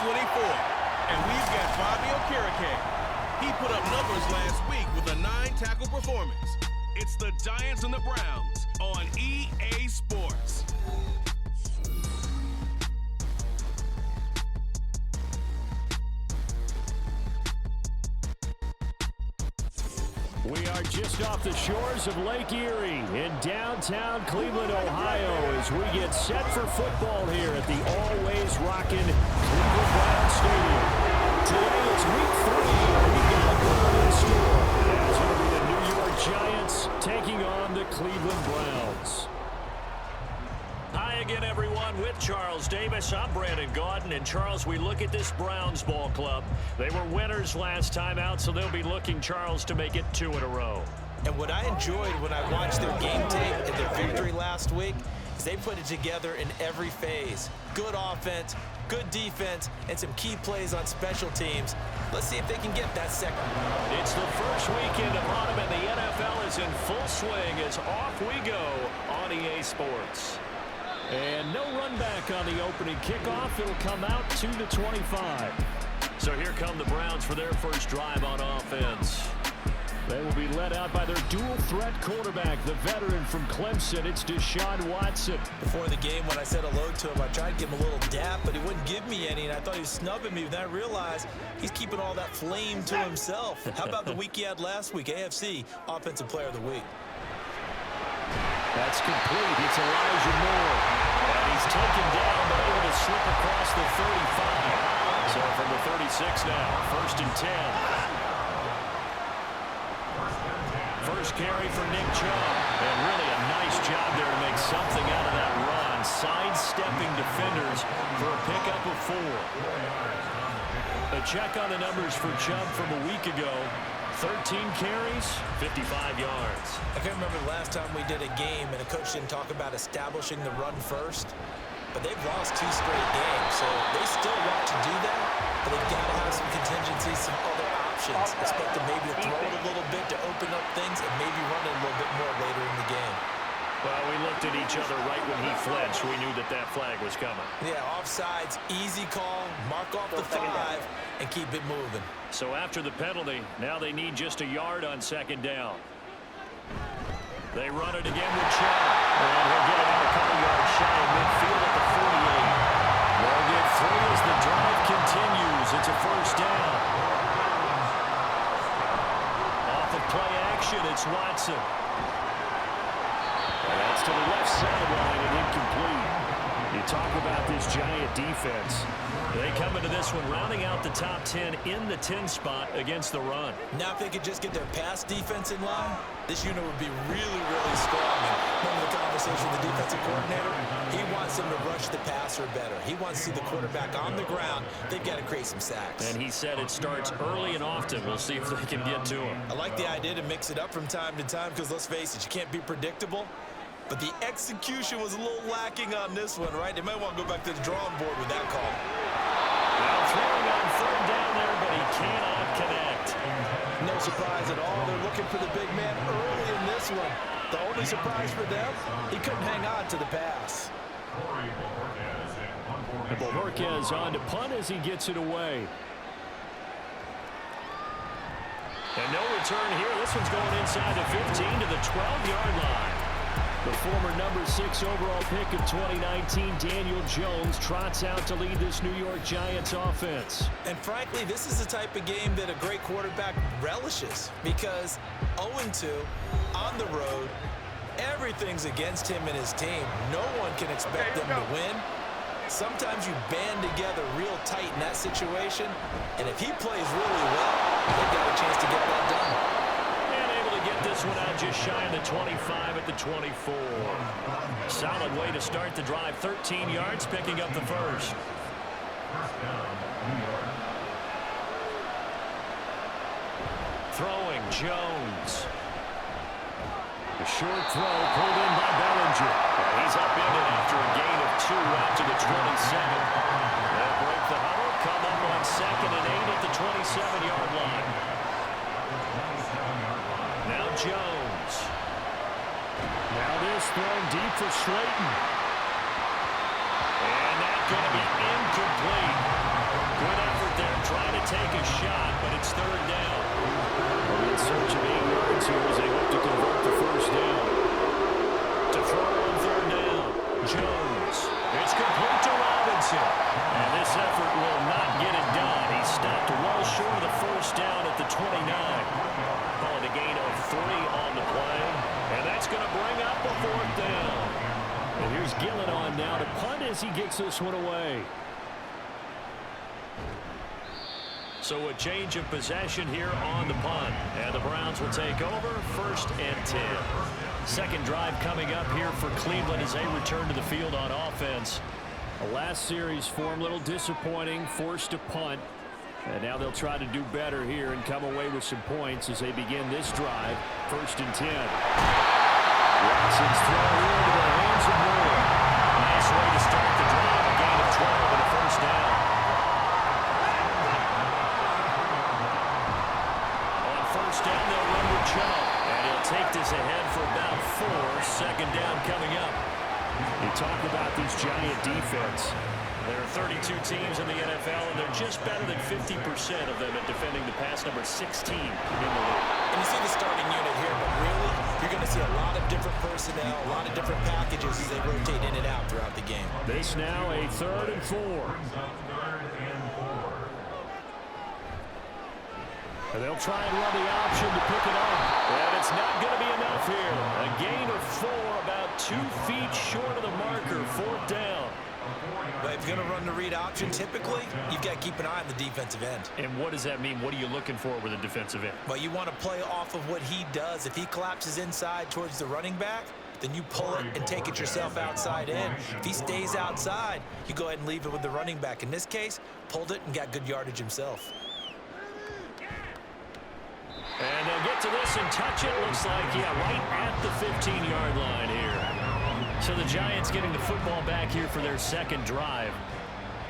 24. And we've got Fabio Carrique. He put up numbers last week with a 9-tackle performance. It's the Giants and the Browns on EA Sports. We are just off the shores of Lake Erie in downtown Cleveland, Ohio, as we get set for football here at the always rockin' Cleveland Browns Stadium. Today it's week 3, and we've got a lot in store. As it'll be the New York Giants taking on the Cleveland Browns. Hi again, everyone, with Charles Davis. I'm Brandon Gaudin. And, Charles, we look at this Browns ball club. They were winners last time out, so they'll be looking, Charles, to make it 2 in a row. And what I enjoyed when I watched their game tape and their victory last week is they put it together in every phase. Good offense, good defense, and some key plays on special teams. Let's see if they can get that second. It's the first weekend of autumn, and the NFL is in full swing as off we go on EA Sports. And no run back on the opening kickoff. It'll come out to the 25. So here come the Browns for their first drive on offense. They will be led out by their dual-threat quarterback, the veteran from Clemson. It's Deshaun Watson. Before the game, when I said hello to him, I tried to give him a little dap, but he wouldn't give me any, and I thought he was snubbing me. Then I realized he's keeping all that flame to himself. How about the week he had last week? AFC Offensive Player of the Week. That's complete. It's Elijah Moore. And he's taken down, but able to slip across the 35. So from the 36 now, 1st and 10. First carry for Nick Chubb. And really a nice job there to make something out of that run. Sidestepping defenders for a pickup of 4. A check on the numbers for Chubb from a week ago. 13 carries, 55 yards. I can't remember the last time we did a game and a coach didn't talk about establishing the run first. But they've lost 2 straight games, so they still want to do that. But they've got to have some contingencies, some other options. Expect them maybe to throw it a little bit to open up things and maybe run it a little bit more later in the game. Well, we looked at each other right when he flinched. We knew that that flag was coming. Yeah, offsides, easy call, mark off the 5, and keep it moving. So after the penalty, now they need just a yard on 2nd down. They run it again with Chubb. And he'll get about a couple yards shy of midfield at the 48. They'll get 3 as the drive continues. It's a 1st down. Off of play action, it's Watson. And that's to the left sideline and incomplete. You talk about this Giant defense. They come into this one rounding out the top 10 in the 10 spot against the run. Now if they could just get their pass defense in line, this unit would be really, really strong. And remember the conversation with the defensive coordinator? He wants them to rush the passer better. He wants to see the quarterback on the ground. They've got to create some sacks. And he said it starts early and often. We'll see if they can get to him. I like the idea to mix it up from time to time because let's face it, you can't be predictable. But the execution was a little lacking on this one, right? They might want to go back to the drawing board with that call. Well, throwing on 3rd down there, but he cannot connect. No surprise at all. They're looking for the big man early in this one. The only surprise for them, he couldn't hang on to the pass. Bohorquez on to punt as he gets it away. And no return here. This one's going inside the 15 to the 12-yard line. The former number 6 overall pick of 2019, Daniel Jones, trots out to lead this New York Giants offense. And frankly, this is the type of game that a great quarterback relishes because 0-2 on the road, everything's against him and his team. No one can expect them to win. Sometimes you band together real tight in that situation, and if he plays really well, they've got a chance to get that done. This one out just shy of the 25 at the 24. Solid way to start the drive. 13 yards, picking up the first. Throwing, Jones. The short throw pulled in by Bellinger. He's up in it after a gain of 2 out to the 27. They'll break the huddle, come up on 2nd and 8 at the 27-yard line. Now Jones. Now this thrown deep for Slayton. And that's going to be incomplete. take a shot, but it's third down. In search of 8 yards here as they hope to convert the first down. To throw on third down, Jones. It's complete to Robinson. And this effort will not get it done. He stopped well short of the first down at the 29. Calling a gain of 3 on the play. And that's going to bring up a fourth down. And here's Gillen on now to punt as he gets this one away. So a change of possession here on the punt. And the Browns will take over, 1st and 10. Second drive coming up here for Cleveland as they return to the field on offense. The last series form a little disappointing, forced to punt. And now they'll try to do better here and come away with some points as they begin this drive, 1st and 10. Watson's thrown into the hands of Moore. Nice way to start the drive, a gain of 12 and a first down. On first down, they'll run with Chubb. And he'll take this ahead for about 4. Second down coming up. You talk about these Giant defense. There are 32 teams in the NFL, and they're just better than 50% of them at defending the pass, number 16 in the league. And you see the starting unit here, but really, you're going to see a lot of different personnel, a lot of different packages as they rotate in and out throughout the game. This now a 3rd and 4. And they'll try and run the option to pick it up. And it's not going to be enough here. A gain of 4, about 2 feet short of the marker, 4th down. But if you're going to run the read option, typically, you've got to keep an eye on the defensive end. And what does that mean? What are you looking for with a defensive end? Well, you want to play off of what he does. If he collapses inside towards the running back, then you pull it and take it yourself outside in. If he stays outside, you go ahead and leave it with the running back. In this case, pulled it and got good yardage himself. And they'll get to this and touch it. Looks like, right at the 15-yard line here. So the Giants getting the football back here for their second drive.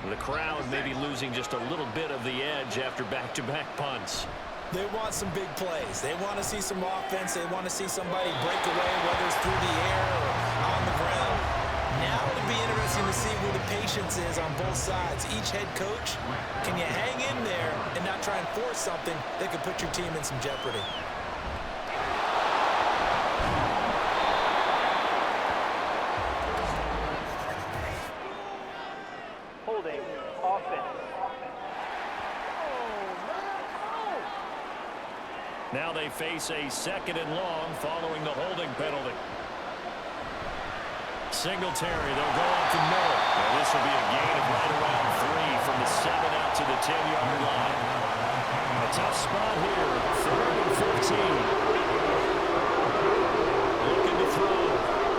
The crowd maybe losing just a little bit of the edge after back-to-back punts. They want some big plays. They want to see some offense. They want to see somebody break away, whether it's through the air or on the ground. Now it'll be interesting to see where the patience is on both sides. Each head coach, can you hang in there and not try and force something that could put your team in some jeopardy? Holding offense. Now they face a 2nd and long following the holding penalty. Singletary, they'll go up the middle. And this will be a gain of right around 3 from the 7 out to the 10-yard line. A tough spot here, 3rd and 15. Looking to throw,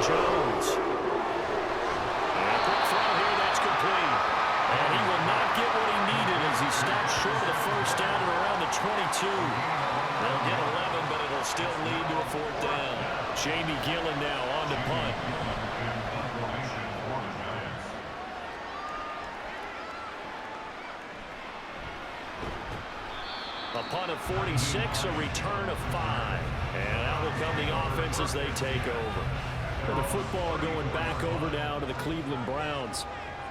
Jones. And a quick throw here, that's complete. And he will not get what he needed as he stopped short of the first down at around the 22. They'll get 11, but it'll still lead to a 4th down. Jamie Gillen now on the punt. A punt of 46, a return of 5. And out will come the offense as they take over. And the football going back over now to the Cleveland Browns.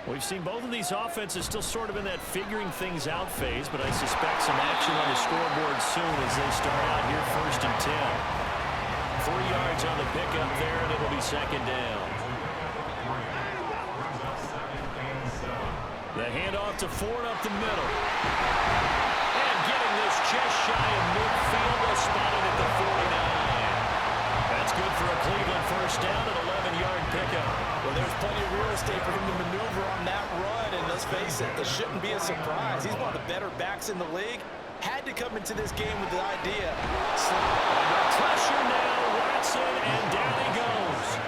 We've seen both of these offenses still sort of in that figuring things out phase, but I suspect some action on the scoreboard soon as they start out here 1st and 10. 3 yards on the pickup there, and it'll be 2nd down. The handoff to Ford up the middle. And getting this just shy of midfield, they'll spot it at the 49. That's good for a Cleveland first down, an 11-yard pickup. Well, there's plenty of real estate for him to maneuver on that run, and let's face it, it shouldn't be a surprise. He's one of the better backs in the league. Had to come into this game with the idea. Pressure now, Watson, and down he goes.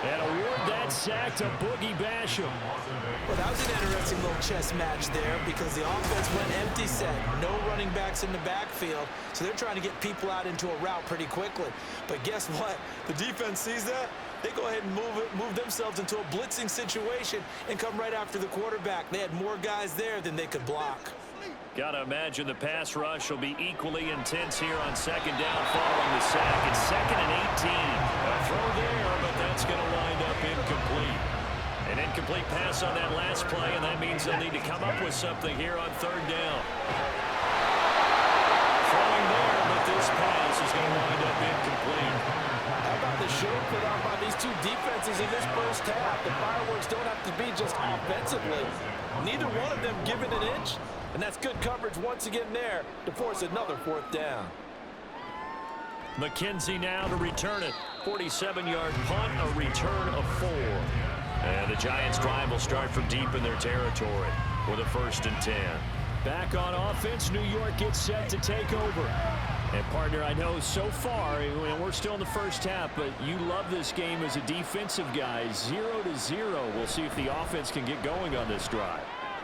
And award that sack to Boogie Basham. Well, that was an interesting little chess match there because the offense went empty set. No running backs in the backfield, so they're trying to get people out into a route pretty quickly. But guess what? The defense sees that. They go ahead and move themselves into a blitzing situation and come right after the quarterback. They had more guys there than they could block. Got to imagine the pass rush will be equally intense here on 2nd down following the sack. It's 2nd and 18. A throw there, but that's going to wind up incomplete. And An incomplete pass on that last play, and that means they'll need to come up with something here on third down. Throwing there, but this pass is going to wind up incomplete. How about the show put on by these two defenses in this first half? The fireworks don't have to be just offensively. Neither one of them given an inch, and that's good coverage once again there to force another fourth down. McKenzie now to return it. 47-yard punt, a return of 4. And the Giants' drive will start from deep in their territory with a 1st and 10. Back on offense, New York gets set to take over. And, partner, I know so far, we're still in the first half, but you love this game as a defensive guy. 0-0. We'll see if the offense can get going on this drive.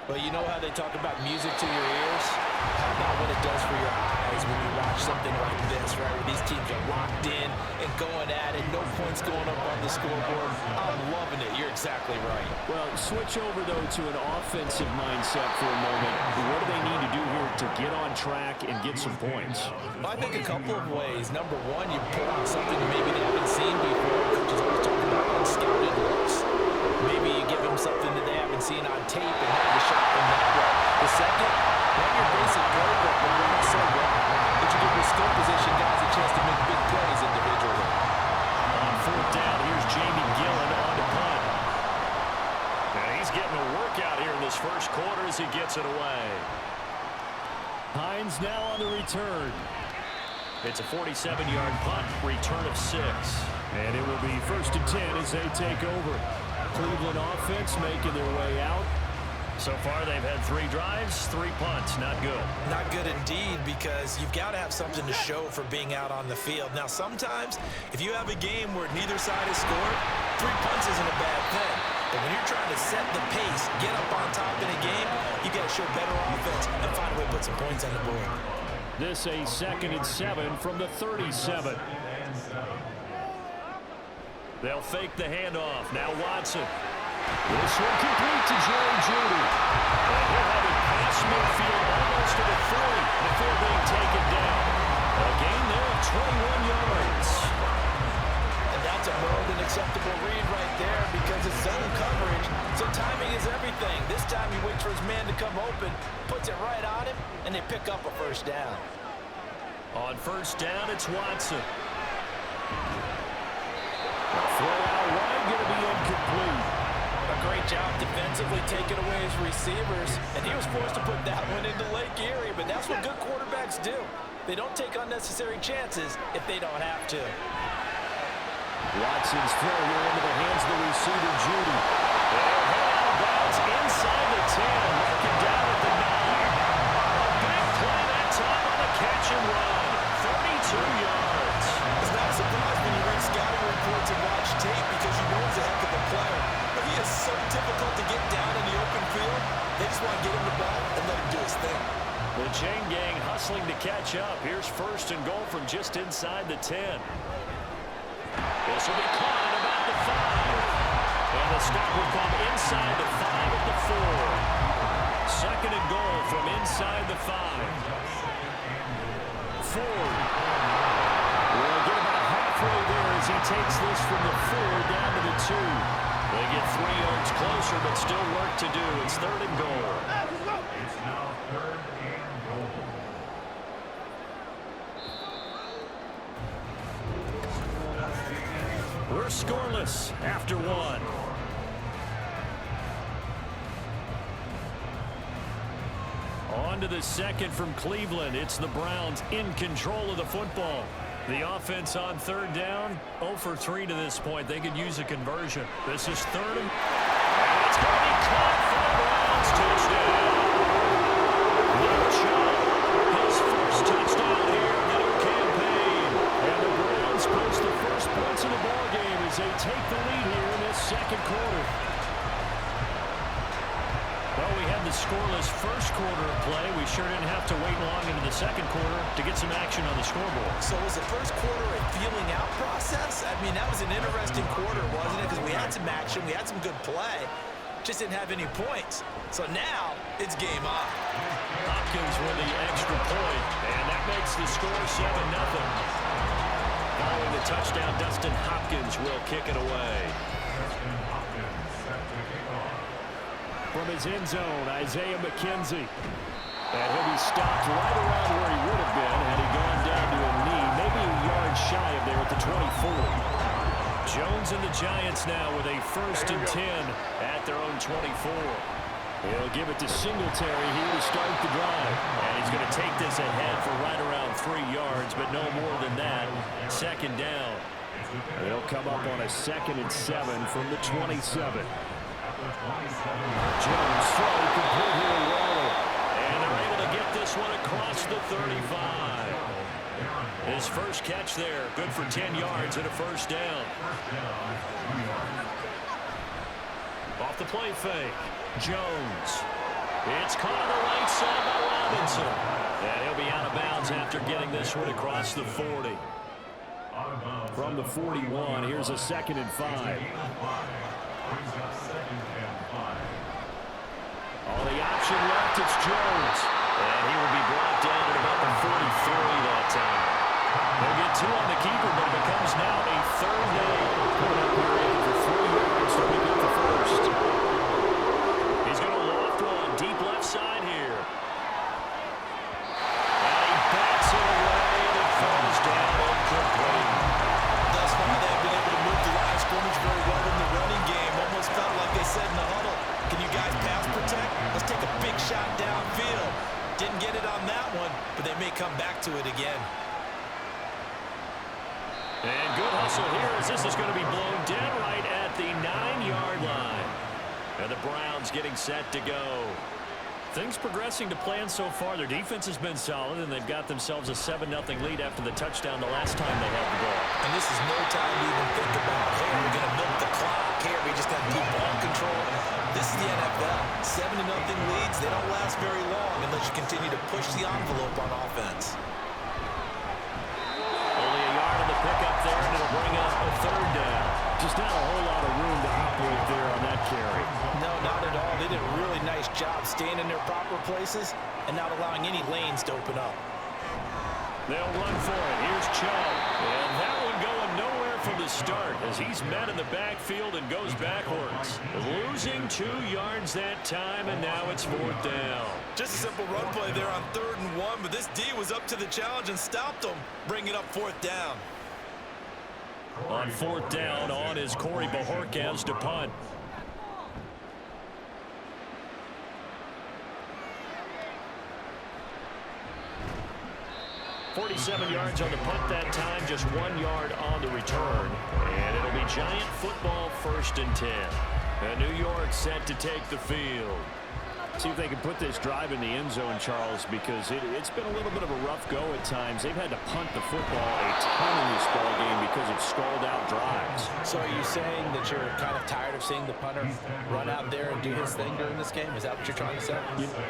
Well, you know how they talk about music to your ears? How about what it does for your eyes when you watch something like this, right? Where these teams are locked in and going at it. No points going up on the scoreboard. I'm loving it. You're exactly right. Well, switch over, though, to an offensive mindset for a moment. What do they need to do here to get on track and get some points? I think a couple of ways. Number one, you put on something maybe they haven't seen before. Coaches always talking about unscouted looks. Maybe you give them something that they haven't seen on tape and have the shot from that way. The second, run your basic playbook and run it so well that you give your skill position guys a chance to make big plays individually. On 4th down, here's Jamie Gillen on the punt. And he's getting a workout here in this first quarter as he gets it away. Hines now on the return. It's a 47-yard punt, return of 6. And it will be 1st and 10 as they take over. Cleveland offense making their way out. So far, they've had 3 drives, 3 punts. Not good. Not good indeed, because you've got to have something to show for being out on the field. Now, sometimes, if you have a game where neither side has scored, 3 punts isn't a bad thing. But when you're trying to set the pace, get up on top in a game, you got to show better offense and find a way to put some points on the board. This a 2nd and 7 from the 37. They'll fake the handoff. Now Watson. This one complete to Jerry Jeudy. And he'll have it past midfield almost to the 30 before being taken down. A gain there of 21 yards. And that's a more than acceptable read right there because it's zone coverage. So timing is everything. This time he waits for his man to come open, puts it right on him, and they pick up a 1st down. On 1st down, it's Watson. Throw out wide, going to be incomplete. A great job defensively taking away his receivers, and he was forced to put that one into Lake Erie, but that's what good quarterbacks do. They don't take unnecessary chances if they don't have to. Watson's throw here into the hands of the receiver, Jeudy. They'll head out of bounds inside the 10, looking down at the 9. A big play that time on the catch and run. 32 yards. It's not a surprise when you read scouting reports and watch tape because you know he's a heck of a player. But he is so difficult to get down in the open field. They just want to get him the ball and let him do his thing. The chain gang hustling to catch up. Here's 1st and goal from just inside the 10. This will be caught at about the 5. And the stop will come inside the 5 at the 4. 2nd and goal from inside the 5. Ford will get about halfway there as he takes this from the 4 down to the 2. They get 3 yards closer, but still work to do. It's 3rd and goal. It's now 3rd and goal. We're scoreless after 1. On to the 2nd from Cleveland. It's the Browns in control of the football. The offense on 3rd down, 0 for 3 to this point. They could use a conversion. This is 3rd and it's going to be caught for the Browns. Touchdown. Nick Chubb, his 1st touchdown here in the new campaign. And the Browns post the 1st points in the ballgame as they take the lead here in this 2nd quarter. Well, we had the scoreless 1st quarter of play. We sure didn't have to wait long into the 2nd quarter to get some action on the scoreboard. So was the 1st quarter a feeling out process? I mean, that was an interesting quarter, wasn't it? Because we had some action, we had some good play, just didn't have any points. So now it's game on. Hopkins with the extra point, and that makes the score 7-0. Following the touchdown, Dustin Hopkins will kick it away. Dustin Hopkins set to kick from his end zone, Isaiah McKenzie. And he'll be stopped right around where he would have been had he gone down to a knee, maybe a yard shy of there at the 24. Jones and the Giants now with a 1st and 10 at their own 24. He'll give it to Singletary here to start the drive. And he's going to take this ahead for right around 3 yards, but no more than that. 2nd down. They'll come up on a 2nd and 7 from the 27. Jones throw complete here to Waller. And they're able to get this one across the 35. His first catch there, good for 10 yards and a 1st down. Off the play fake, Jones. It's caught on the right side by Robinson. And he'll be out of bounds after getting this one across the 40. From the 41, here's a 2nd and 5. All the option left, it's Jones. And he will be brought down at about the 43 that time. They'll get 2 on the keeper, but it becomes now a 3rd down. Coming up here for 3 yards to pick up the 1st. He's going to loft one deep left side here. And he bats it away and it falls down incomplete. Thus far, they've been able to move the line of scrimmage very well in the running game. Almost felt like they said in the huddle, can you guys pass protect? Let's take a big shot downfield. Didn't get it on that one, but they may come back to it again. And good hustle here as this is going to be blown dead right at the 9-yard line. And the Browns getting set to go. Things progressing to plan so far. Their defense has been solid, and they've got themselves a 7-0 lead after the touchdown the last time they had the ball. And this is no time to even think about, hey, we're going to milk the clock. Here, we just got to do ball control. This is the NFL. 7-0 leads, they don't last very long unless you continue to push the envelope on offense. Only a yard on the pickup there, and it'll bring up a 3rd down. Just not a whole lot of room to operate there on that carry. No, not at all. They did a really nice job staying in their proper places and not allowing any lanes to open up. They'll run for it. Here's Chubb. And that one going nowhere from the start as he's met in the backfield and goes backwards. Losing 2 yards that time, and now it's 4th down. Just a simple run play there on 3rd and 1, but this D was up to the challenge and stopped them, bringing up 4th down. On 4th down, on is Corey Bojorquez to punt. .47 yards on the punt that time, just 1 yard on the return. And it'll be Giant football 1st and 10. And New York set to take the field. See if they can put this drive in the end zone, Charles, because it's been a little bit of a rough go at times. They've had to punt the football a ton in this ball game because of stalled out drives. So are you saying that you're kind of tired of seeing the punter run out there and do his thing during this game? Is that what you're trying to say?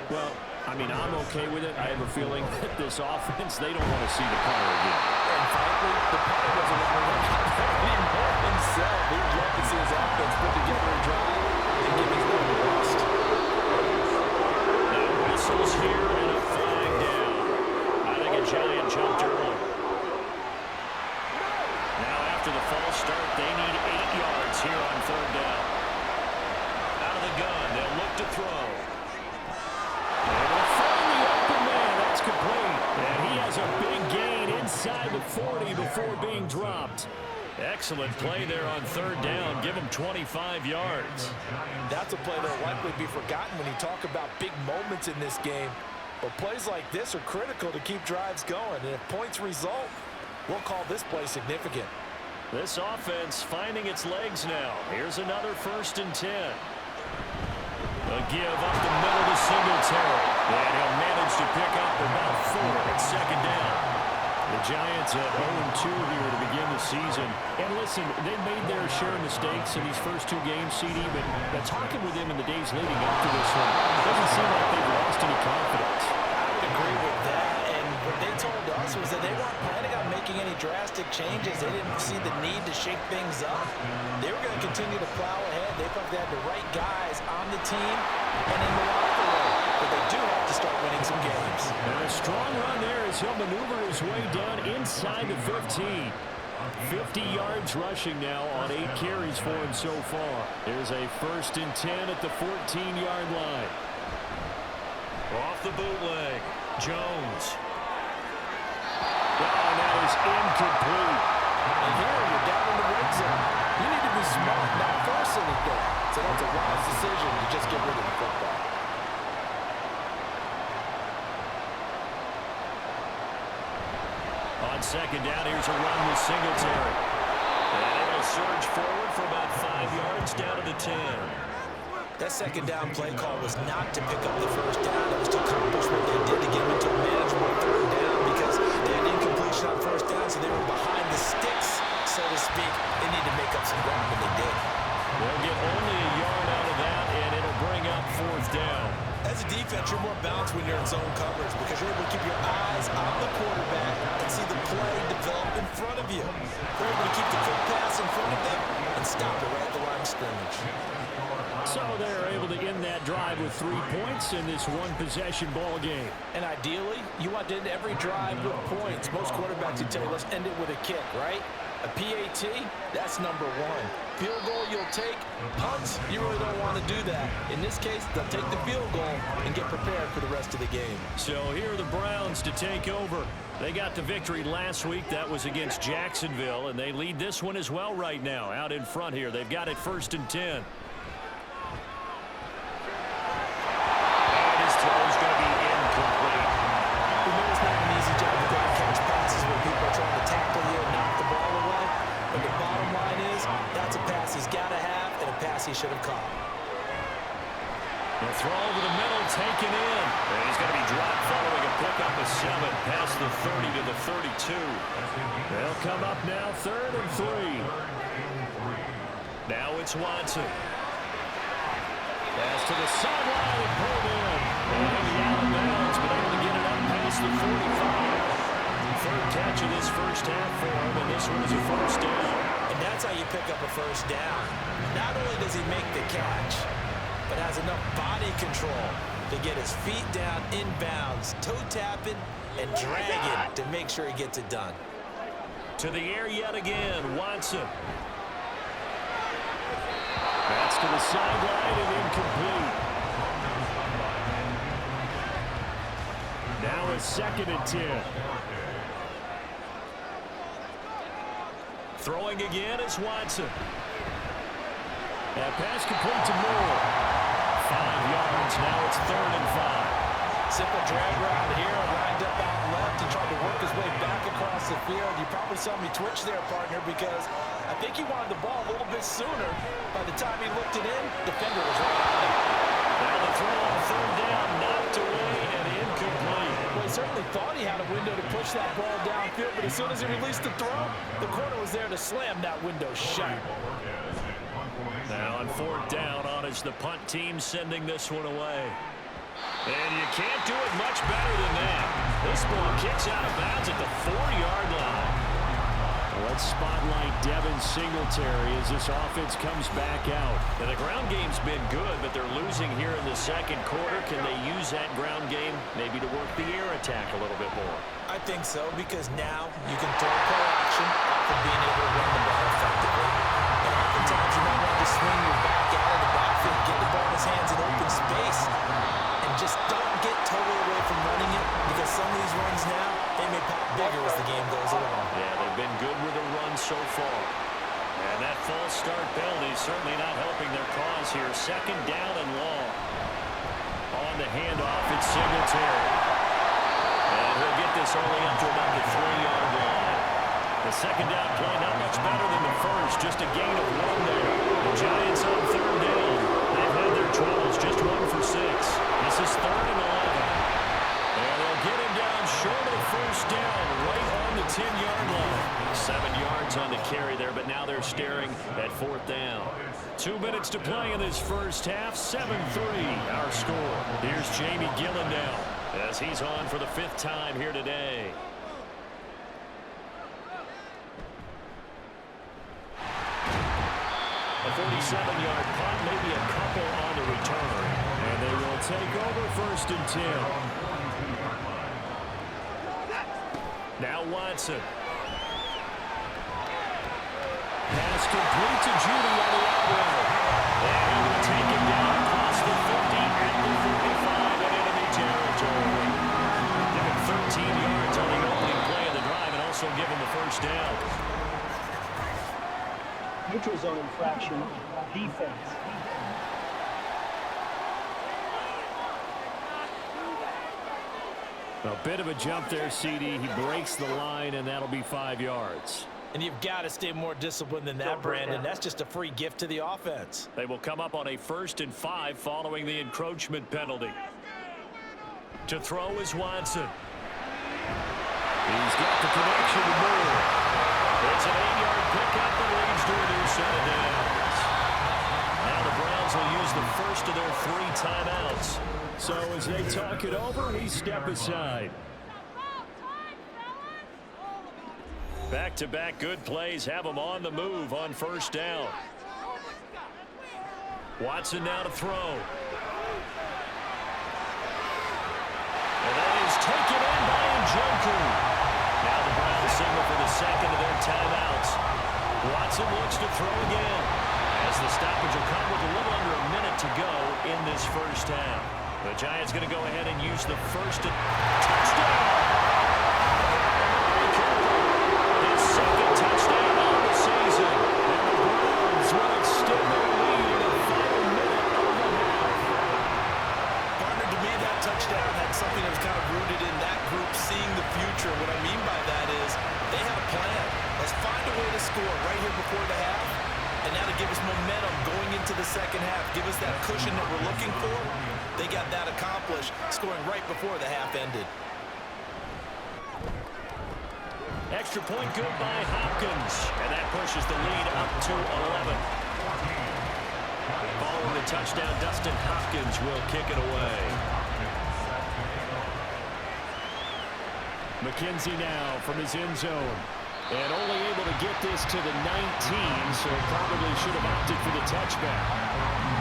Well, I mean, I'm okay with it. I have a feeling that this offense, they don't want to see the punter again. And frankly, the punter doesn't want to run out there anymore himself. He'd love to see his offense put together a drive and give his own rest. Whistles here and a flag down. I think a Giant jumped early. Now after the false start, they need 8 yards here on 3rd down. Out of the gun, they'll look to throw. And they'll find the open man. That's complete. And he has a big gain inside the 40 before being dropped. Excellent play there on 3rd down. Give him 25 yards. That's a play that will likely be forgotten when you talk about big moments in this game. But plays like this are critical to keep drives going. And if points result, we'll call this play significant. This offense finding its legs now. Here's another 1st and 10. A give up the middle to Singletary. And he'll manage to pick up about 4 at 2nd down. The Giants at 0-2 here to begin the season. And listen, they've made their share of mistakes in these first 2 games, CD, but talking with them in the days leading up to this one, it doesn't seem like they've lost any confidence. I would agree with that. And what they told us was that they weren't planning on making any drastic changes. They didn't see the need to shake things up. They were going to continue to plow ahead. They thought they had the right guys on the team and in the locker room. But they do have to start winning some games. And a strong run there as he'll maneuver his way down inside the 15. 50 yards rushing now on 8 carries for him so far. Here's a 1st and 10 at the 14-yard line. Off the bootleg, Jones. And that is incomplete. And here you're down in the red zone. You need to be smart, not force anything. So that's a wise decision to just get rid of the football. On 2nd down, here's a run with Singletary. And it'll surge forward for about 5 yards down to the 10. That 2nd down play call was not to pick up the 1st down. It was to accomplish what they did to get into a manageable 3rd down because they had incompletion on 1st down, so they were behind the sticks, so to speak. They need to make up some ground, and they did. They'll get only a yard out of that, and it'll bring up 4th down. As a defense, you're more balanced when you're in zone coverage because you're able to keep your eyes on the quarterback and see the play develop in front of you. They're able to keep the quick pass in front of them and stop it right at the line of scrimmage. So they're able to end that drive with 3 points in this one-possession ball game. And ideally, you want to end every drive with points. Most quarterbacks would tell you, let's end it with a kick, right? A PAT, that's number 1. Field goal you'll take. Punts, you really don't want to do that. In this case, they'll take the field goal and get prepared for the rest of the game. So here are the Browns to take over. They got the victory last week. That was against Jacksonville, and they lead this one as well right now. Out in front here, they've got it 1st and 10. His throw is going to be incomplete. We know it's not an easy job to go and catch passes when people are trying to tackle you and knock the ball away. But the bottom line is, that's a pass he's got to have and a pass he should have caught. The throw over the middle, taken in. And he's going to be dropped following a pickup of 7 past the 30 to the 32. They'll come up now 3rd and 3. Now it's Watson. Pass to the sideline and pulled in. And out of bounds, but able to get it up past the 45. 3rd catch of this first half for him, and this one is a 1st down. And that's how you pick up a 1st down. Not only does he make the catch, but has enough body control to get his feet down inbounds, toe tapping and dragging to make sure he gets it done. To the air yet again, Watson. That's to the sideline and incomplete. Now it's 2nd and 10. Throwing again is Watson. That pass complete to Moore. 5 yards. Now it's 3rd and 5. Simple drag route here, lined up out left and tried to work his way back across the field. You probably saw me twitch there, partner, because I think he wanted the ball a little bit sooner. By the time he looked it in, defender was right on it. Now the throw on 3rd down, knocked away and incomplete. Well, he certainly thought he had a window to push that ball downfield, but as soon as he released the throw, the corner was there to slam that window shut. Now on 4th down, on is the punt team sending this one away. And you can't do it much better than that. This ball kicks out of bounds at the 4-yard line. Let's spotlight Devin Singletary as this offense comes back out. And the ground game's been good, but they're losing here in the 2nd quarter. Can they use that ground game maybe to work the air attack a little bit more? I think so, because now you can throw play action off of being able to run the ball effectively. And oftentimes you might want to swing your back out of the backfield, get the ball in his hands in open space, and just don't get totally away from running it, because some of these runs now, they may pop bigger as the game goes along. Yeah, they've been good with the run so far. And that false start penalty is certainly not helping their cause here. 2nd down and long. On the handoff, it's Singletary. And he'll get this only up to about the 3-yard line. The 2nd down play not much better than the first, just a gain of 1 there. The Giants on 3rd down. They've had their troubles, just 1 for 6. This is 3rd and 11. And they'll get him down short of 1st down, right on the 10-yard line. 7 yards on the carry there, but now they're staring at 4th down. 2 minutes to play in this first half. 7-3 our score. Here's Jamie Gillen now as he's on for the 5th time here today. A 47-yard punt, maybe a couple on the return. And they will take over 1st and 10. Now Watson. Pass complete to Judy on the out route. And he will take it down across the 50 at the 45 in enemy territory. Give him 13 yards on the opening play of the drive and also give him the first down. Neutral zone infraction, defense. A bit of a jump there, CD. He breaks the line, and that'll be 5 yards. And you've got to stay more disciplined than that, Brandon. That's just a free gift to the offense. They will come up on a 1st and 5 following the encroachment penalty. To throw is Watson. He's got the connection to Moore. It's an 8-yard pickup that leads to a new set of downs. Now the Browns will use the first of their 3 timeouts. So as they talk it over, we step aside. Back-to-back good plays have them on the move on 1st down. Watson now to throw. And that is taken in by Njoku. Now the Browns signal for the second of their timeouts. Watson looks to throw again, as the stoppage will come with a little under a minute to go in this first half. The Giants going to go ahead and use the first touchdown. His second touchdown of the season. And the Browns will extend their lead in the final minute of the half. Partner, to me, that touchdown had something that was kind of rooted in that group seeing the future. What I mean by that is they had a plan. Let's find a way to score right here before the half. And now to give us momentum going into the second half, give us that cushion that we're looking for. They got that accomplished, scoring right before the half ended. Extra point good by Hopkins, and that pushes the lead up to 11. Following the touchdown, Dustin Hopkins will kick it away. McKenzie now from his end zone. And only able to get this to the 19, so probably should have opted for the touchback.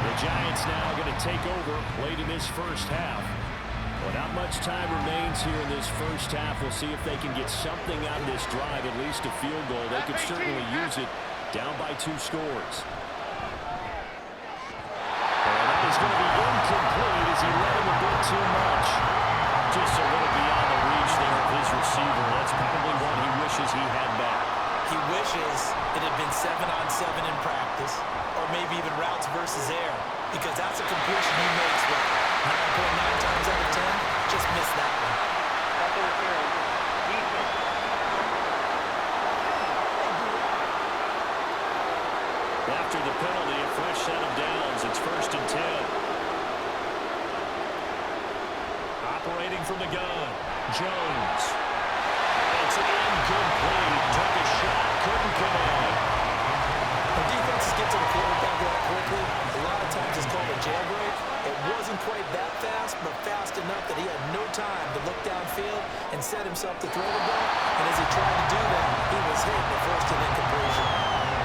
The Giants now going to take over late in this first half. Well, not much time remains here in this first half. We'll see if they can get something out of this drive, at least a field goal. They could certainly use it down by 2 scores. And that is going to be incomplete as he let him a bit too much. Just a little beyond the reach there of his receiver. That's probably one he wishes he had back. He wishes it had been 7-on-7 in practice, or maybe even routes versus air, because that's a completion he makes with 9.9 times out of 10. Just missed that one. After the penalty, a fresh set of downs. It's 1st and 10. Operating from the gun, Jones. It's incomplete. Took a shot, couldn't connect. When defenses get to the quarterback that quickly, a lot of times it's called a jailbreak. It wasn't quite that fast, but fast enough that he had no time to look downfield and set himself to throw the ball. And as he tried to do that, he was hit the first and incompletion.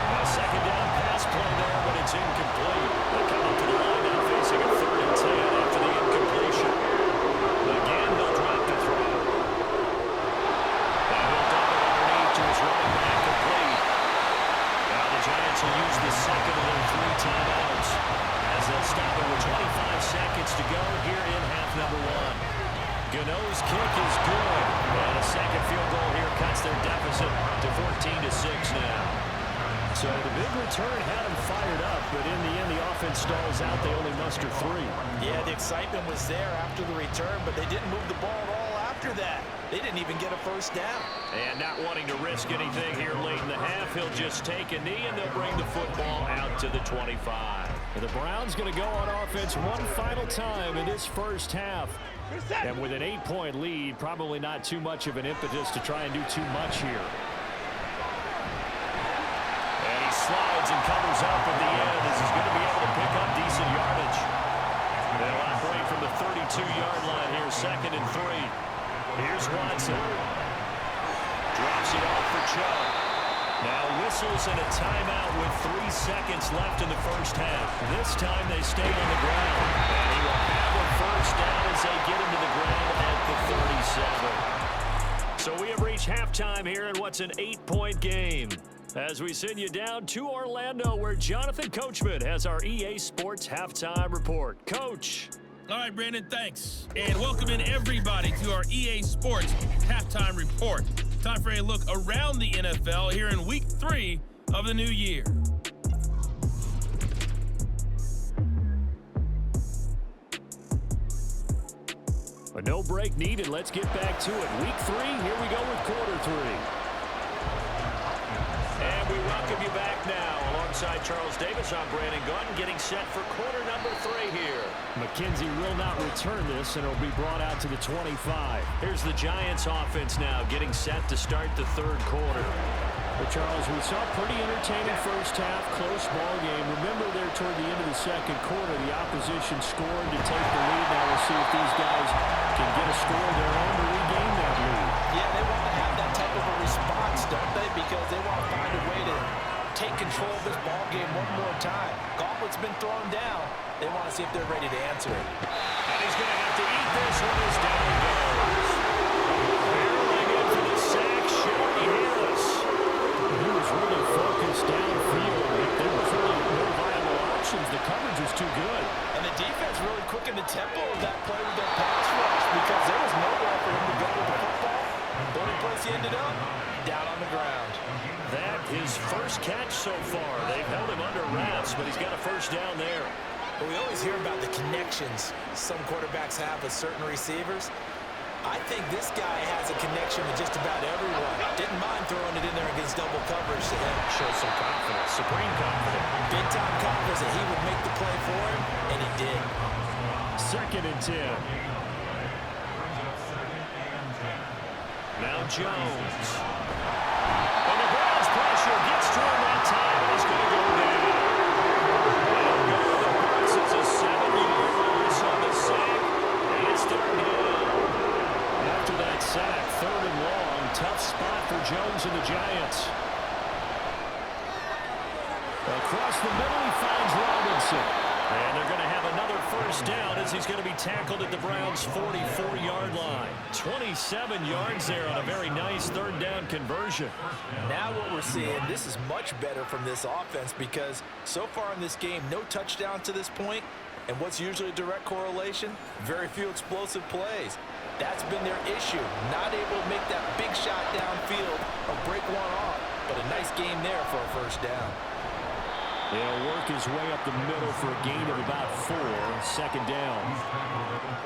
A second down pass play there, but it's incomplete. They come up to the line now facing a 3rd and 10 after the incompletion. Again, they'll drop the throw. And he'll dump it underneath to his running back, complete. Now the Giants will use the second of their 3 timeouts as they'll stop it with 25 seconds to go here in half number 1. Gano's kick is good. And a second field goal here cuts their deficit to 14-6 now. So the big return had them fired up, but in the end, the offense stalls out. They only muster 3. Yeah, the excitement was there after the return, but they didn't move the ball at all after that. They didn't even get a first down. And not wanting to risk anything here late in the half, he'll just take a knee, and they'll bring the football out to the 25. And the Browns going to go on offense one final time in this first half. And with an 8-point lead, probably not too much of an impetus to try and do too much here. Slides and covers up at the end as he's going to be able to pick up decent yardage. They'll operate from the 32-yard line here, 2nd and 3. Here's Watson. Drops it off for Chubb. Now whistles and a timeout with 3 seconds left in the first half. This time they stay on the ground. And he will have a first down as they get into the ground at the 37. So we have reached halftime here in what's an 8-point game. As we send you down to Orlando, where Jonathan Coachman has our EA Sports Halftime Report. Coach. All right, Brandon, thanks. And welcome in everybody to our EA Sports Halftime Report. Time for a look around the NFL here in Week 3 of the new year. A no break needed. Let's get back to it. Week 3, here we go with quarter 3. And we welcome you back now. Alongside Charles Davis, I'm Brandon Gunn, getting set for quarter number 3 here. McKenzie will not return this, and it'll be brought out to the 25. Here's the Giants offense now, getting set to start the third quarter. Well, Charles, we saw a pretty entertaining first half, close ball game. Remember there toward the end of the second quarter, the opposition scored to take the lead. Now we'll see if these guys can get a score of their own to regain that lead. Yeah, they want to have that type of a response, don't they? Because they want to find a way to take control of this ball game one more time. Gauntlet's been thrown down. They want to see if they're ready to answer it. And he's going to have to eat this one as down he goes. Barreling in for the sack, Shelby Harris. He was really focused downfield. There was really no viable options. The coverage was too good. And the defense really quickened the tempo of that play with their pass rush because there was nowhere for him to go with the football. The only place he ended up, down on the ground. That is first catch so far. They've held him under wraps, but he's got a first down there. But we always hear about the connections some quarterbacks have with certain receivers. I think this guy has a connection with just about everyone. Didn't mind throwing it in there against double coverage to him. Shows some confidence, supreme confidence. Big-time confidence that he would make the play for him, and he did. 2nd and 10. Now Jones. And the Browns pressure gets to him that time, and he's going to go down. And go to the Browns. It's a 7-yard loss on the sack, and it's 3rd down. After that sack, 3rd and long, tough spot for Jones and the Giants. Across the middle, he finds Robinson. And they're going to have another first down as he's going to be tackled at the Browns' 44-yard line. 27 yards there on a very nice 3rd down conversion. Now what we're seeing, this is much better from this offense because so far in this game, no touchdowns to this point. And what's usually a direct correlation? Very few explosive plays. That's been their issue. Not able to make that big shot downfield or break one off. But a nice game there for a first down. He'll work his way up the middle for a gain of about 4. 2nd down.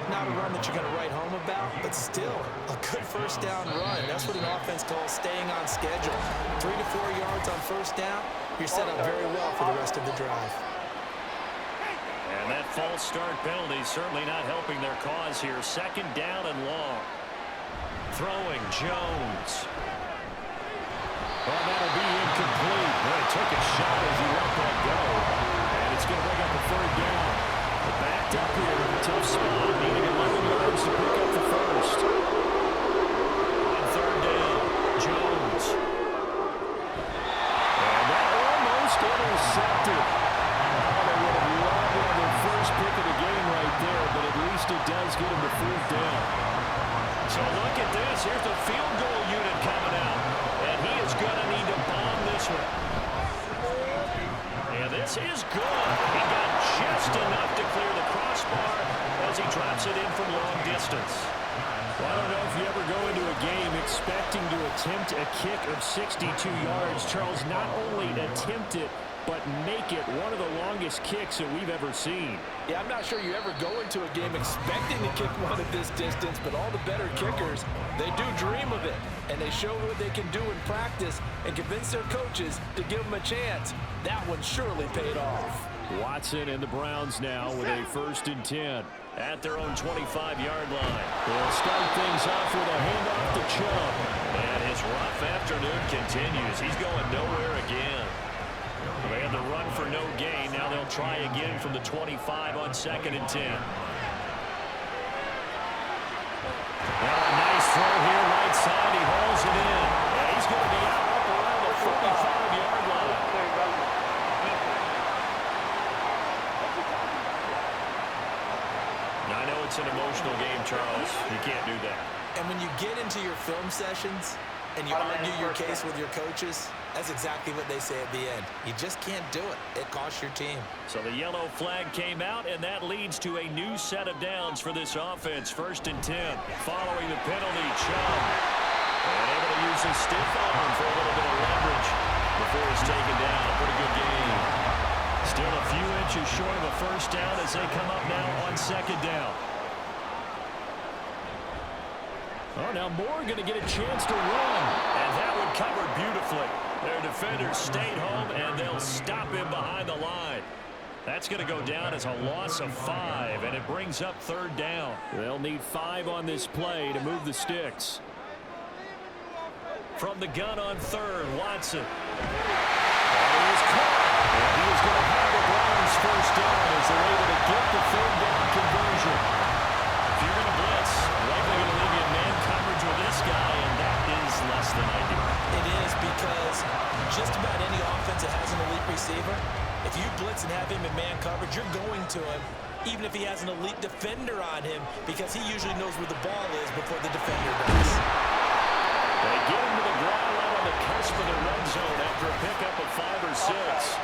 Not a run that you're going to write home about, but still a good first down run. That's what an offense calls staying on schedule. 3 to 4 yards on first down, you're set up very well for the rest of the drive. And that false start penalty certainly not helping their cause here. 2nd down and long. Throwing Jones. Well, that'll be incomplete. Well, he took a shot as he let that go. And it's going to bring up a 3rd down. They're backed up here in a tough spot, needing 11 yards to pick up the first. On 3rd down, Jones. And that almost intercepted. Oh, they would have loved to have their first pick of the game right there, but at least it does get them the 4th down. So look at this. Here's the field goal unit coming out. And he is going to need to bomb this one. And this is good. He got just enough to clear the crossbar as he drops it in from long distance. Well, I don't know if you ever go into a game expecting to attempt a kick of 62 yards. Charles, not only attempt it, but make it one of the longest kicks that we've ever seen. Yeah, I'm not sure you ever go into a game expecting to kick one of this distance, but all the better kickers, they do dream of it. And they show what they can do in practice and convince their coaches to give them a chance. That one surely paid off. Watson and the Browns now with a 1st and 10 at their own 25-yard line. They'll start things off with a handoff to Chubb. And his rough afternoon continues. He's going nowhere again. They had the run for no gain. Now they'll try again from the 25 on 2nd and 10. Well, a nice throw here, right side. He hauls it in. And he's going to be out up around the 45-yard line. I know it's an emotional game, Charles. You can't do that. And when you get into your film sessions, and you argue your case with your coaches, that's exactly what they say at the end. You just can't do it. It costs your team. So the yellow flag came out, and that leads to a new set of downs for this offense. 1st and 10. Following the penalty, Chubb. And able to use his stiff arm for a little bit of leverage before he's taken down. A pretty good game. Still a few inches short of a first down as they come up now on 2nd down. Oh, now Moore going to get a chance to run. And that one covered beautifully. Their defenders stayed home, and they'll stop him behind the line. That's going to go down as a loss of 5, and it brings up 3rd down. They'll need 5 on this play to move the sticks. From the gun on 3rd, Watson. And he is caught. And he is going to have the Browns first down as they're able to get the 3rd down conversion. If you're going to blitz, likely going to leave you in man coverage with this guy, and that is less than ideal. It is, because just about any offense that has an elite receiver, if you blitz and have him in man coverage, you're going to him, even if he has an elite defender on him, because he usually knows where the ball is before the defender does. They get him to the ground line on the cusp of the red zone after a pickup of 5 or 6.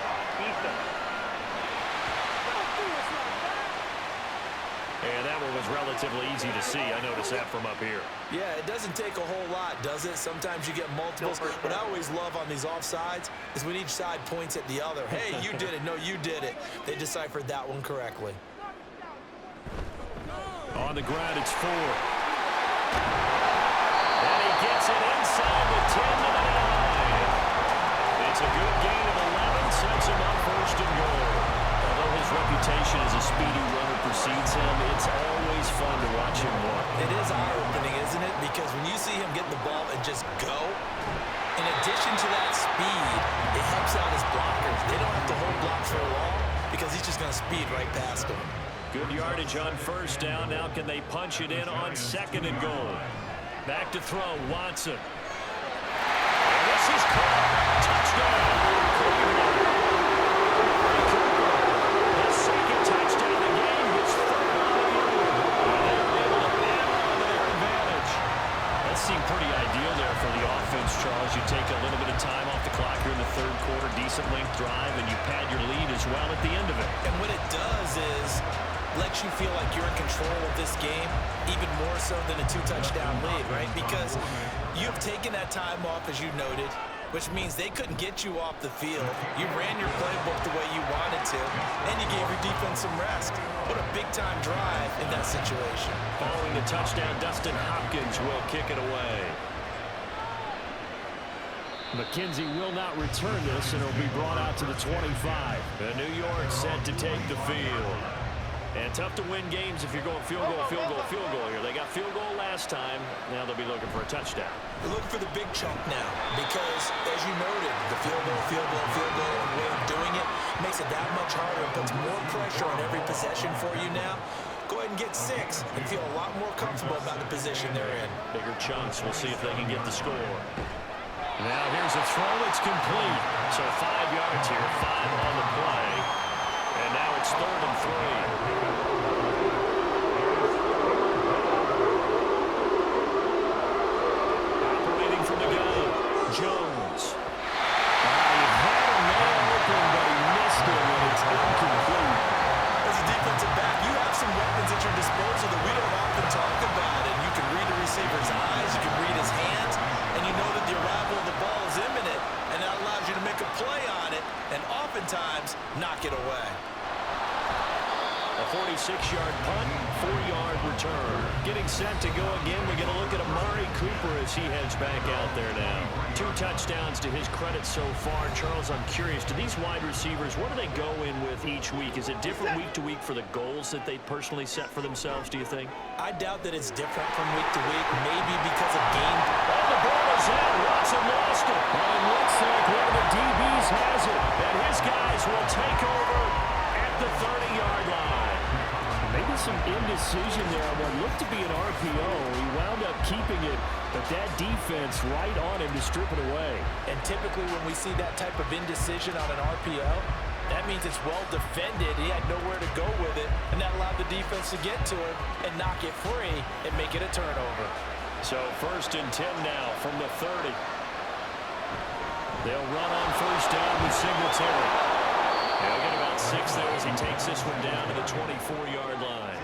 And that one was relatively easy to see. I noticed that from up here. Yeah, it doesn't take a whole lot, does it? Sometimes you get multiples. What I always love on these offsides is when each side points at the other. Hey, you did it. No, you did it. They deciphered that one correctly. On the ground, it's 4. And he gets it inside the 10 to the 9. It's a good gain of 11, sets him up 1st and goal. Although his reputation as a speedy runner precedes him, it's always fun to watch him work. It is eye-opening, isn't it? Because when you see him get the ball and just go, in addition to that speed, it helps out his blockers. They don't have to hold block for long because he's just going to speed right past them. Good yardage on 1st down. Now can they punch it in on 2nd and goal? Back to throw, Watson. And this is caught. Touchdown. His 2nd touchdown of the game. His 3rd on the year. And they're able to add on to their advantage. That seemed pretty ideal there for the offense, Charles. You take a little bit of time off the clock here in the 3rd quarter, decent length drive, and you pad your lead as well at the end of it. And what it does is lets you feel like you're in control of this game, even more so than a 2-touchdown lead, right? Because you've taken that time off, as you noted, which means they couldn't get you off the field. You ran your playbook the way you wanted to, and you gave your defense some rest. What a big-time drive in that situation. Following the touchdown, Dustin Hopkins will kick it away. McKenzie will not return this, and it'll be brought out to the 25. New York set to take the field. And tough to win games if you're going field goal here. They got field goal last time. Now they'll be looking for a touchdown. They're looking for the big chunk now because, as you noted, the field goal, and way of doing it makes it that much harder and puts more pressure on every possession for you now. Go ahead and get 6 and feel a lot more comfortable about the position they're in. Bigger chunks. We'll see if they can get the score. Now here's a throw. It's complete. So 5 yards here, 5 on the play. And now it's 3rd and 3. Operating from the gun, Jones. He had a man open, but he missed him, and it's incomplete. As a defensive back, you have some weapons at your disposal that we don't often talk about. And you can read the receiver's eyes, you can read his hands, and you know that the arrival of the ball is imminent, and that allows you to make a play on it, and oftentimes knock it away. A 46-yard punt, 4-yard return. Getting set to go again. We get a look at Amari Cooper as he heads back out there now. 2 touchdowns to his credit so far. Charles, I'm curious, do these wide receivers, what do they go in with each week? Is it different week to week for the goals that they personally set for themselves, do you think? I doubt that it's different from week to week, maybe because of game. Oh, the ball is in. Watson lost it. Well, it looks like one of the DBs has it. And his guys will take over at the 30-yard line. Maybe some indecision there on what looked to be an RPO. He wound up keeping it, but that defense right on him to strip it away. And typically when we see that type of indecision on an RPO, that means it's well defended. He had nowhere to go with it, and that allowed the defense to get to him and knock it free and make it a turnover. So 1st and 10 now from the 30. They'll run on 1st down with Singletary. He'll get about 6 there as he takes this one down to the 24-yard line.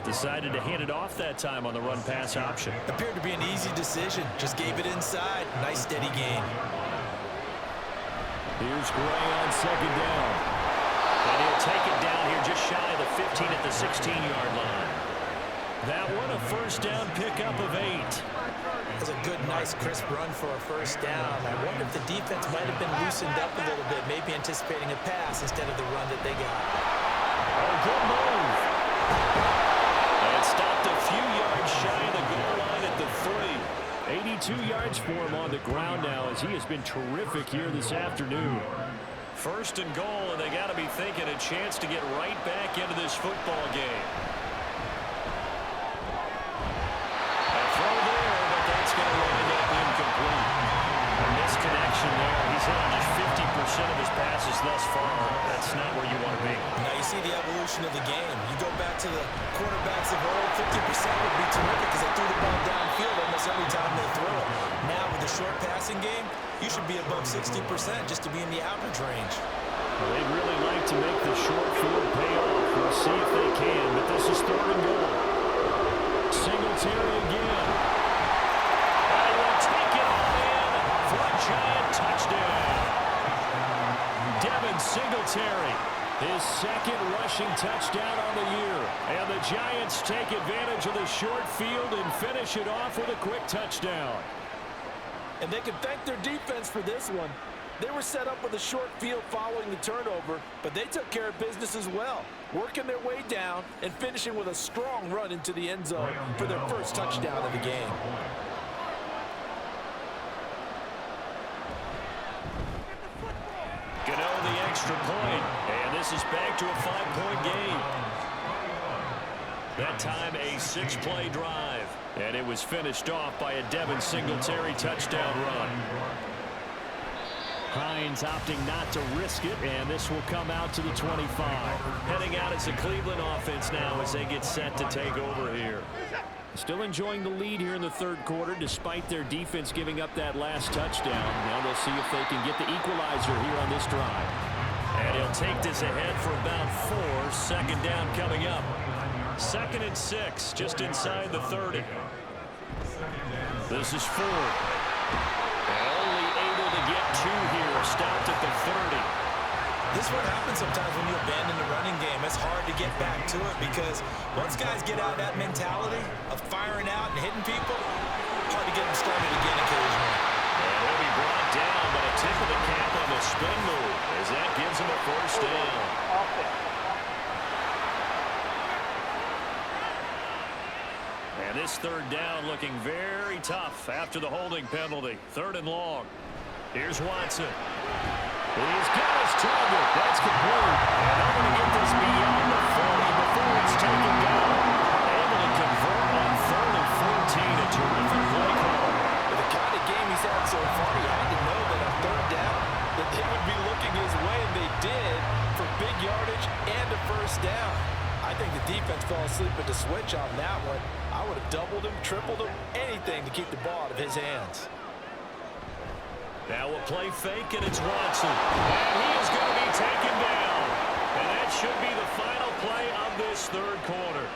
Decided to hand it off that time on the run-pass option. Appeared to be an easy decision. Just gave it inside. Nice steady gain. Here's Gray on 2nd down. And he'll take it down here just shy of the 15 at the 16-yard line. That one a 1st down pickup of 8. That's a good, nice, crisp run for a 1st down. I wonder if the defense might have been loosened up a little bit, maybe anticipating a pass instead of the run that they got. Oh, good move. And stopped a few yards shy of the goal line at the 3. 82 yards for him on the ground now as he has been terrific here this afternoon. 1st and goal, and they got to be thinking a chance to get right back into this football game. A throw there, but that's going to wind up incomplete. A misconnection there. He's hit on just 50% of his passes thus far. That's not where you want to be. Now you see the evolution of the game. You go back to the quarterbacks of old, 50% would be terrific because they threw the ball downfield almost every time they throw it. Now with the short passing game, you should be above 60% just to be in the average range. Well, they'd really like to make the short field pay off. We'll see if they can, but this is 3rd and goal. Singletary again. And will take it all in for a giant touchdown. Devin Singletary, his 2nd rushing touchdown on the year. And the Giants take advantage of the short field and finish it off with a quick touchdown. And they can thank their defense for this one. They were set up with a short field following the turnover, but they took care of business as well, working their way down and finishing with a strong run into the end zone for their 1st touchdown of the game. Gano the extra point, and this is back to a 5-point game. That time a 6-play drive, and it was finished off by a Devin Singletary touchdown run. Hines opting not to risk it, and this will come out to the 25. Heading out as the Cleveland offense now as they get set to take over here. Still enjoying the lead here in the 3rd quarter despite their defense giving up that last touchdown. Now they'll see if they can get the equalizer here on this drive. And he'll take this ahead for about 4. 2nd down coming up. 2nd and 6, just inside the 30. This is Ford. Only able to get 2 here, stopped at the 30. This is what happens sometimes when you abandon the running game. It's hard to get back to it because once guys get out of that mentality of firing out and hitting people, hard to get them started again occasionally. And he'll be brought down, but a tip of the cap on the spin move as that gives him a 1st down. And this 3rd down looking very tough after the holding penalty. 3rd and long. Here's Watson. He's got his target. That's complete. And I'm going to get this beyond the 40 before it's taken down. Able to convert on 3rd and 14. A terrific play call. With the kind of game he's had so far, he had to know that on 3rd down that they would be looking his way, and they did for big yardage and a 1st down. I think the defense fell asleep at the switch on that one. I would have doubled him, tripled him, anything to keep the ball out of his hands. Now we'll play fake, and it's Watson. And he is going to be taken down. And that should be the final play of this 3rd quarter.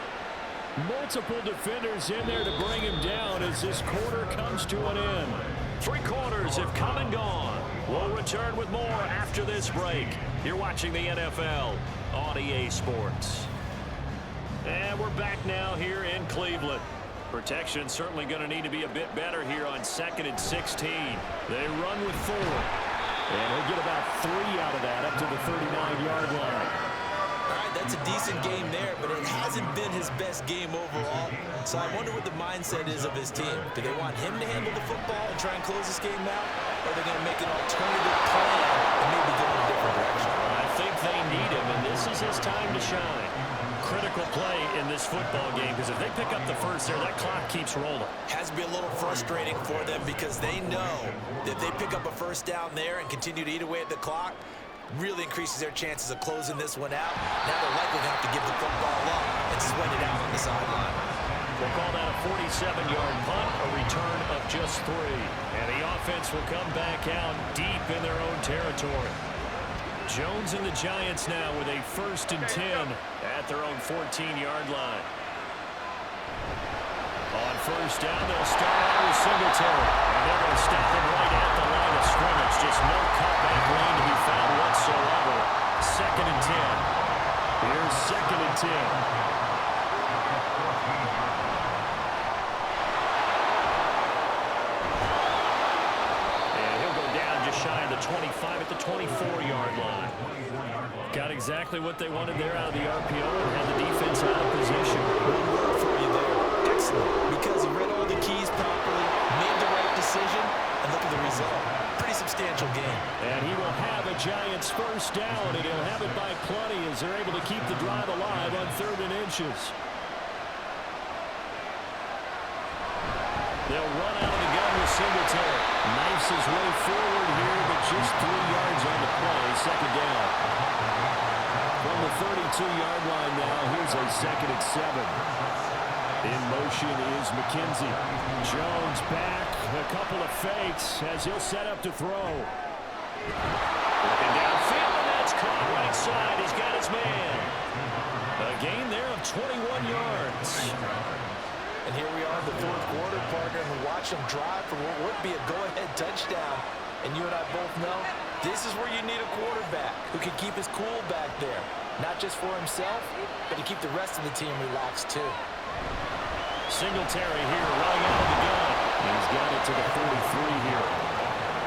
Multiple defenders in there to bring him down as this quarter comes to an end. 3 quarters have come and gone. We'll return with more after this break. You're watching the NFL on EA Sports. And we're back now here in Cleveland. Protection certainly going to need to be a bit better here on 2nd and 16. They run with 4. And he'll get about 3 out of that up to the 39-yard line. All right, that's a decent game there, but it hasn't been his best game overall. So I wonder what the mindset is of his team. Do they want him to handle the football and try and close this game out? Or are they going to make an alternative plan and maybe go in a different direction? I think they need him, and this is his time to shine. Critical play in this football game because if they pick up the 1st there, that clock keeps rolling. Has to be a little frustrating for them because they know that if they pick up a 1st down there and continue to eat away at the clock, really increases their chances of closing this one out. Now they're likely to have to give the football up and sweat it out on the sideline. We'll call that a 47-yard punt, a return of just 3. And the offense will come back out deep in their own territory. Jones and the Giants now with a 1st and 10 at their own 14-yard line. On 1st down, they'll start out with Singletary. And they're going to stop him right at the line of scrimmage. Just no cutback lane to be found whatsoever. 2nd and 10. Here's 2nd and 10. Shy of the 25 at the 24-yard line. Got exactly what they wanted there out of the RPO and had the defense out of position. One word for you there. Excellent. Because he read all the keys properly, made the right decision, and look at the result. Pretty substantial game. And he will have a Giants 1st down, and he'll have it by plenty as they're able to keep the drive alive on 3rd and inches. They'll run out of the gun with Singletary. Knifes his way forward here, but just 3 yards on the play. 2nd down. From the 32-yard line now, here's a 2nd and 7. In motion is McKenzie. Jones back, a couple of fakes as he'll set up to throw. Looking downfield, and that's caught right side. He's got his man. A gain there of 21 yards. And here we are in the 4th quarter, partner, and watch him drive for what would be a go-ahead touchdown. And you and I both know this is where you need a quarterback who can keep his cool back there. Not just for himself, but to keep the rest of the team relaxed too. Singletary here running out of the gun. He's got it to the 43 here.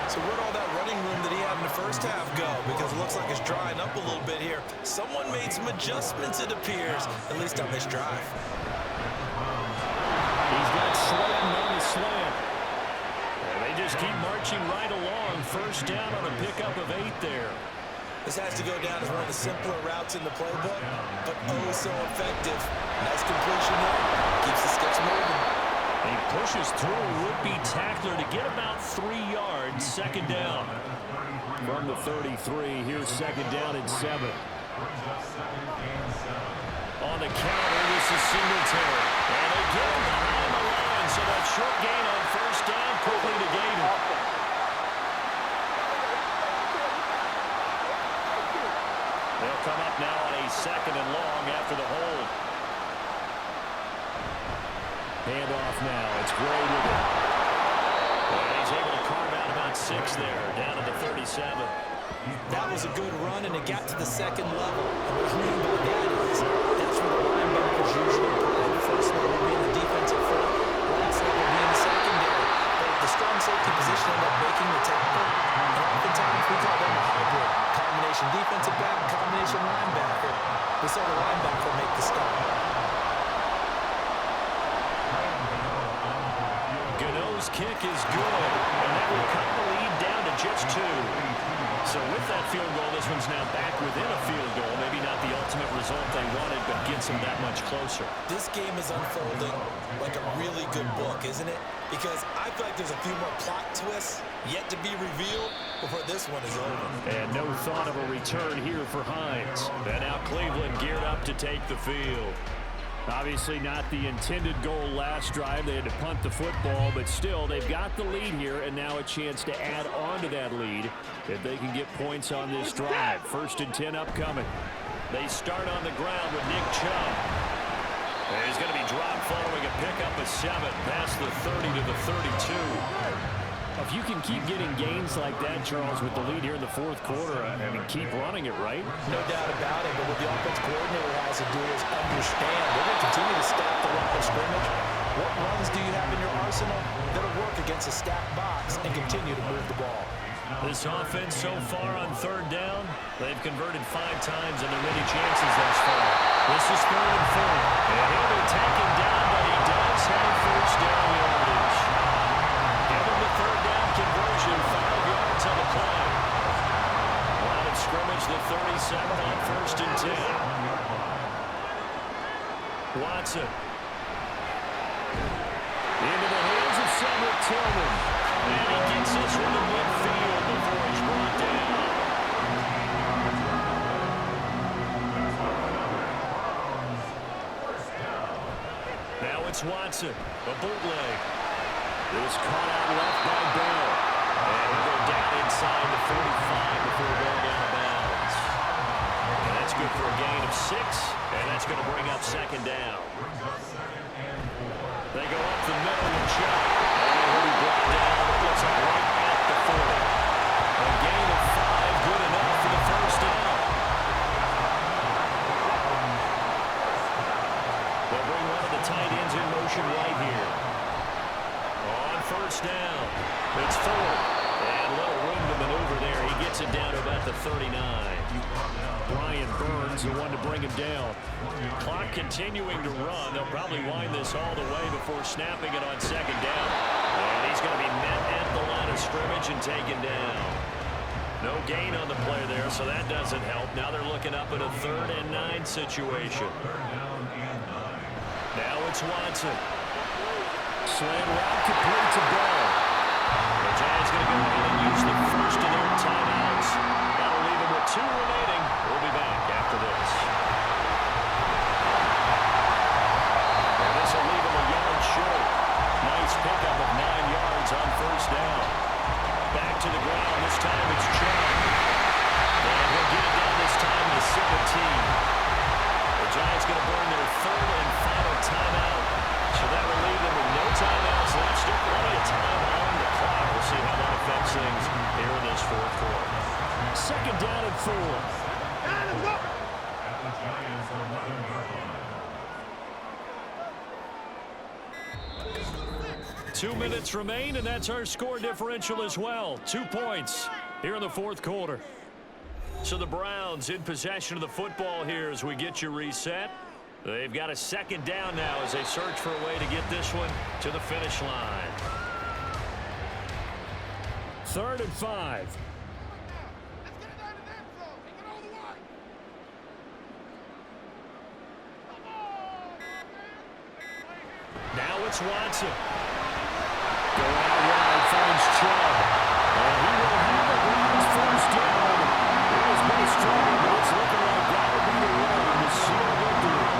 So where'd all that running room that he had in the 1st half go? Because it looks like it's drying up a little bit here. Someone made some adjustments, it appears, at least on this drive. He's got Slayton on the slant. And they just keep marching right along. 1st down on a pickup of 8 there. This has to go down as one of the simpler routes in the playbook, but oh so effective. Nice completion there. Keeps the sticks moving. He pushes through a would-be tackler to get about 3 yards. 2nd down. From the 33, here's 2nd down and 7. On the counter, this is Singletary. And they get him behind the line, so that short gain on 1st down quickly negated. They'll come up now on a 2nd and long after the hold. Handoff now. It's Gray with it. And he's able to carve out about 6 there, down to the 37. That was a good run, and it got to the 2nd level. And what's mean by that is that's where the linebackers usually play. First level being the defensive front, last level being the secondary. But the strong safety position ended up making the tackle. And oftentimes we call them a hybrid. Combination defensive back, combination linebacker. We saw the linebacker make the stop. Gano's kick is good, and that will cut the lead down to just 2. So with that field goal, this one's now back within a field goal. Maybe not the ultimate result they wanted, but gets them that much closer. This game is unfolding like a really good book, isn't it? Because I feel like there's a few more plot twists yet to be revealed before this one is over. And no thought of a return here for Hines. And now Cleveland geared up to take the field. Obviously not the intended goal last drive. They had to punt the football, but still they've got the lead here and now a chance to add on to that lead if they can get points on this drive. 1st and 10 upcoming. They start on the ground with Nick Chubb. And he's going to be dropped following a pickup of 7 past the 30 to the 32. If you can keep getting gains like that, Charles, with the lead here in the 4th quarter, I mean, keep running it, right? No doubt about it, but what the offense coordinator has to do is understand. They're going to continue to stack the line of scrimmage. What runs do you have in your arsenal that'll work against a stacked box and continue to move the ball? This offense so far on 3rd down, they've converted 5 times in their many chances thus far. This is 3rd and 4. And he'll be taken down, but he does have 1st down yardage. Give him the 3rd down conversion, 5 yards on the play. Line of scrimmage, the 37 on 1st and 10. Watson. Into the hands of Cedric Tillman. And he gets this one to midfield before he's brought down. Now it's Watson, a bootleg. It was caught out left by Bell. And we'll go down inside the 45 before going down of bounds. And that's good for a gain of 6, and that's going to bring up second down. They go up the middle and check. And he'll be brought down. It looks like right at the 40. A gain of 5, good enough for the first down. They'll bring one of the tight ends in motion right here. On first down, it's Ford. And a little room to maneuver there. He gets it down to about the 39. Brian Burns, the one to bring him down. Clock continuing to run. They'll probably wind this all the way before snapping it on second down. And he's going to be met at the line of scrimmage and taken down. No gain on the play there, so that doesn't help. Now they're looking up at a 3rd and 9 situation. Now it's Watson. Slant route complete to Bell. The Giants going to go ahead and use the first of their timeouts. That'll leave them with 2 remaining. We'll be back after this. And this will leave them a yard short. Nice pickup of 9 yards on first down. Back to the ground. This time it's Chubb. And he'll get it down this time to 17. The Giants going to burn their 3rd and final timeout. So that will leave them with no timeouts left. Still plenty of time on the clock. We'll see how that affects things here in this 4th quarter. Second down and 4. At the Giants' 11-yard line. 2 minutes remain, and that's our score differential as well. 2 points here in the 4th quarter. So the Browns in possession of the football here as we get you reset. They've got a second down now as they search for a way to get this one to the finish line. 3rd and 5. Now it's Watson. Go out wide, finds Chubb. And he will have the Browns first down. It was pretty strong, but it's looking like that'll be the one to seal victory.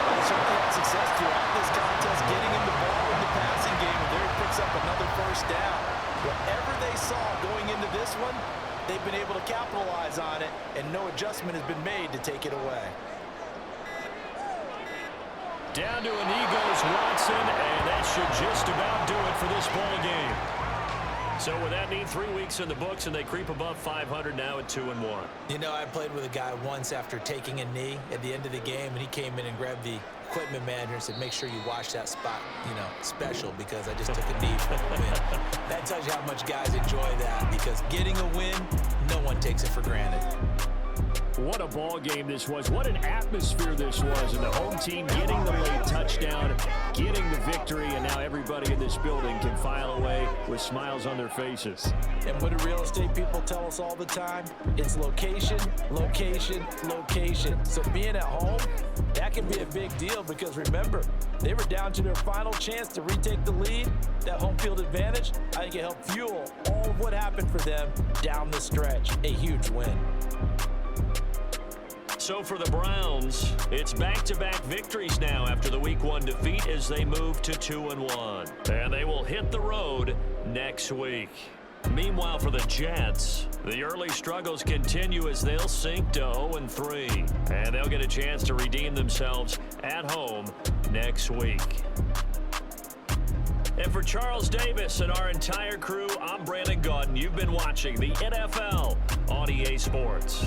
Well, certainly had success throughout this contest, getting him the ball in the passing game, and there he picks up another first down. Whatever they saw going into this one, they've been able to capitalize on it, and no adjustment has been made to take it away. Down to a knee goes Watson, and that should just about do it for this ball game. So with that need 3 weeks in the books, and they creep above 500 now at 2-1. You know, I played with a guy once after taking a knee at the end of the game, and he came in and grabbed the equipment manager and said, make sure you watch that spot, you know, special, because I just took a knee for the win. That tells you how much guys enjoy that, because getting a win, no one takes it for granted. What a ball game this was. What an atmosphere this was. And the home team getting the late touchdown, getting the victory, and now everybody in this building can file away with smiles on their faces. And what do real estate people tell us all the time? It's location, location, location. So being at home, that can be a big deal, because remember, they were down to their final chance to retake the lead. That home field advantage, I think it helped fuel all of what happened for them down the stretch. A huge win. So for the Browns, it's back-to-back victories now after the Week 1 defeat as they move to 2-1. And they will hit the road next week. Meanwhile, for the Jets, the early struggles continue as they'll sink to 0-3. And they'll get a chance to redeem themselves at home next week. And for Charles Davis and our entire crew, I'm Brandon Gaudin. You've been watching the NFL on EA Sports.